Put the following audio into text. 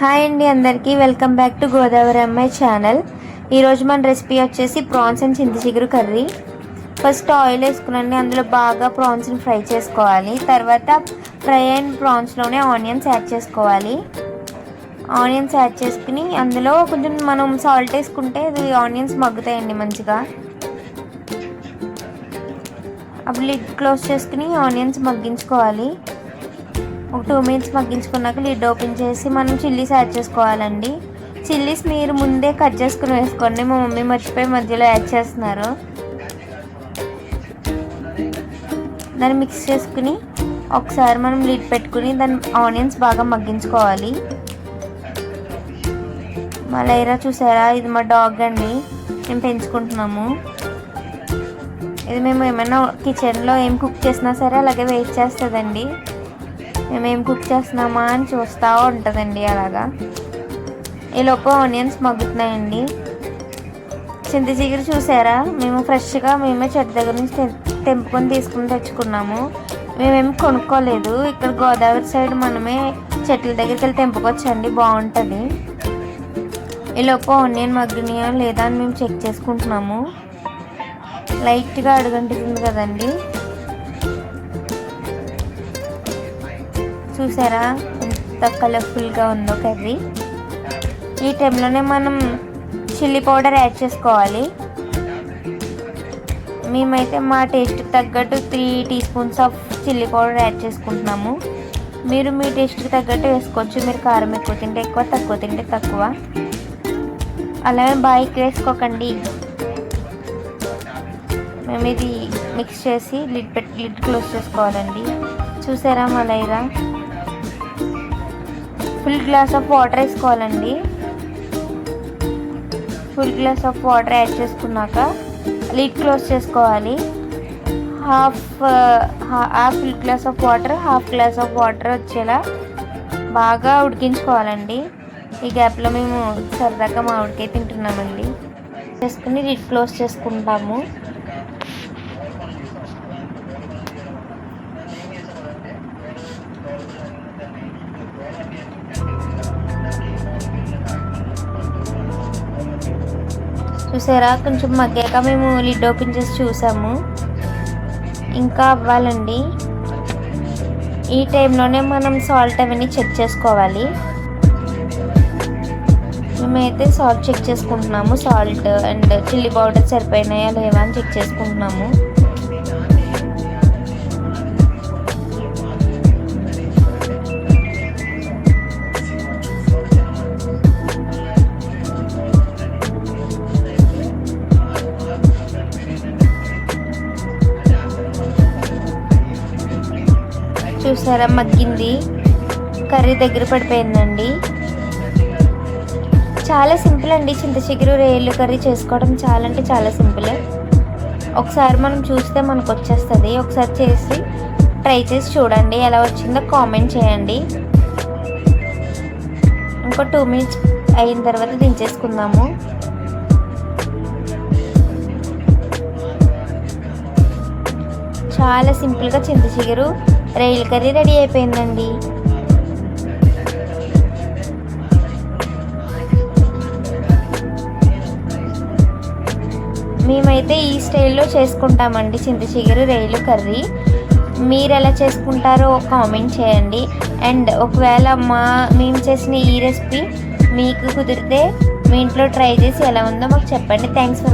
Hi అండి, అందరికీ welcome back to Godavari అమ్మాయి ఛానల్. ఈరోజు మన రెసిపీ వచ్చేసి ప్రాన్స్ అండ్ చింత చిగురు కర్రీ. ఫస్ట్ ఆయిల్ వేసుకునండి, అందులో బాగా ప్రాన్స్ని ఫ్రై చేసుకోవాలి. తర్వాత ఫ్రై అయిన ప్రాన్స్లోనే ఆనియన్స్ యాడ్ చేసుకోవాలి. ఆనియన్స్ యాడ్ చేసుకుని అందులో కొంచెం మనం సాల్ట్ వేసుకుంటే అది ఆనియన్స్ మగ్గుతాయండి మంచిగా. అప్పుడు లిడ్ క్లోజ్ చేసుకుని ఆనియన్స్ మగ్గించుకోవాలి. ఒక 2 మినిట్స్ మగ్గించుకున్నాక లిడ్ ఓపెన్ చేసి మనం చిల్లీస్ యాడ్ చేసుకోవాలండి. చిల్లీస్ మీరు ముందే కట్ చేసుకుని వేసుకోండి, మా మమ్మీ మర్చిపోయి మధ్యలో యాడ్ చేస్తున్నారు. దాన్ని మిక్స్ చేసుకుని ఒకసారి మనం లిడ్ పెట్టుకుని దాన్ని ఆనియన్స్ బాగా మగ్గించుకోవాలి. మా లైరా చూసారా, ఇది మా డాగ్ అండి, మేము పెంచుకుంటున్నాము. ఇది మేము ఏమైనా కిచెన్లో ఏం కుక్ చేసినా సరే అలాగే వెయిట్ చేస్తుందండి. మేమేం కుక్ చేస్తున్నామా అని చూస్తూ ఉంటుందండి. అలాగా ఈలోపు ఆనియన్స్ మగ్గుతున్నాయండి. చింత చిగురు చూసారా, మేము ఫ్రెష్గా మేమే చెట్టు దగ్గర నుంచి తెంపుకొని తీసుకుని తెచ్చుకున్నాము. మేమేమి కొనుక్కోలేదు. ఇక్కడ గోదావరి సైడ్ మనమే చెట్ల దగ్గరికి వెళ్ళి తెంపుకొచ్చండి, బాగుంటుంది. ఈలోపు ఆనియన్ మగ్గినాయా లేదా అని మేము చెక్ చేసుకుంటున్నాము. లైట్గా అడుగంటుతుంది కదండి, చూసారా ఎంత కలర్ఫుల్గా ఉందో కర్రీ. ఈ టైంలోనే మనం చిల్లీ పౌడర్ యాడ్ చేసుకోవాలి. మేమైతే మా టేస్ట్కి తగ్గట్టు 3 teaspoons of chilli powder add చేసుకుంటున్నాము. మీరు మీ టేస్ట్కి తగ్గట్టు వేసుకోవచ్చు. మీరు కారం ఎక్కువ తింటే ఎక్కువ, తక్కువ తింటే తక్కువ. అలాగే బాగా వేసుకోకండి. మేము ఇది మిక్స్ చేసి లిడ్ క్లోజ్ చేసుకోవాలండి. చూసారా మా లైరా, ఫుల్ గ్లాస్ ఆఫ్ వాటర్ వేసుకోవాలండి. Full glass of water add చేసుకున్నాక లిడ్ క్లోజ్ చేసుకోవాలి. Full glass of water, half glass of water వచ్చేలా బాగా ఉడికించుకోవాలండి. ఈ గ్యాప్లో మేము సరదాగా మామిడికాయ తింటున్నామండి. చేసుకుని లిడ్ క్లోజ్ చేసుకుంటాము. చూసారా, కొంచెం మగ్గాక మేము లిడ్ ఓపెన్ చేసి చూసాము, ఇంకా అవ్వాలండి. ఈ టైంలోనే మనం సాల్ట్ అవన్నీ చెక్ చేసుకోవాలి. మేమైతే సాల్ట్ చెక్ చేసుకుంటున్నాము. సాల్ట్ అండ్ చిల్లీ పౌడర్ సరిపోయినాయా లేవా అని చెక్ చేసుకుంటున్నాము. చూసారా, మగ్గింది, కర్రీ దగ్గర పడిపోయిందండి. చాలా సింపుల్ అండి, చింత చిగురు రొయ్యలు కర్రీ చేసుకోవడం చాలా అంటే చాలా సింపుల్. ఒకసారి మనం చూస్తే మనకు వచ్చేస్తుంది. ఒకసారి చేసి ట్రై చేసి చూడండి, ఎలా వచ్చిందో కామెంట్ చేయండి. ఇంకో 2 మినిట్స్ అయిన తర్వాత దించేసుకుందాము. చాలా సింపుల్గా చింత చిగురు రొయ్యల కర్రీ రెడీ అయిపోయిందండి. మేమైతే ఈ స్టైల్లో చేసుకుంటామండి చింత చిగురు రొయ్యల కర్రీ. మీరు ఎలా చేసుకుంటారో కామెంట్ చేయండి. అండ్ ఒకవేళ మేము చేసిన ఈ రెసిపీ మీకు కుదిరితే మీ ఇంట్లో ట్రై చేసి ఎలా ఉందో మాకు చెప్పండి. Thanks for